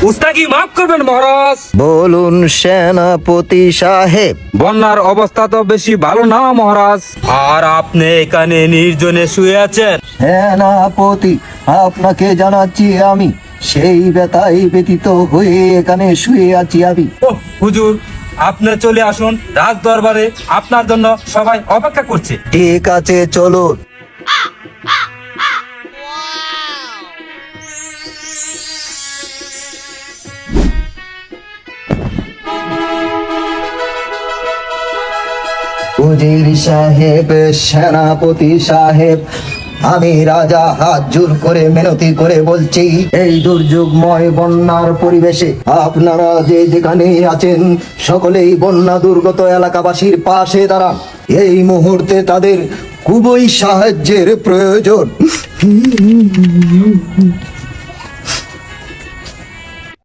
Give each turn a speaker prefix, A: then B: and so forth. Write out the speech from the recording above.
A: উস্তাকি মাফ করবেন মহারাজ।
B: বলুন সেনাপতি সাহেব।
A: বন্যার অবস্থা তো বেশি ভালো না মহারাজ, আর আপনি এখানে নির্জনে শুয়ে আছেন।
B: সেনাপতি, আপনাকে জানাচ্ছি আমি সেই ব্যথায় ব্যতীত হয়ে এখানে শুয়ে আছি আমি।
A: ও হুজুর, আপনি চলে আসুন রাজ দরবারে, আপনার জন্য সবাই অপেক্ষা করছে।
B: ঠিক আছে, চলুন। উজির সাহেব, সেনাপতি সাহেব, আমি রাজা হাত জোর করে মিনতি করে বলছি, এই দুর্যোগময় বন্যার পরিবেশে আপনারা যে যেখানে আছেন সকলেই বন্যা দুর্গত এলাকাবাসীর পাশে দাঁড়ান। এই মুহূর্তে তাদের খুবই সাহায্যের প্রয়োজন।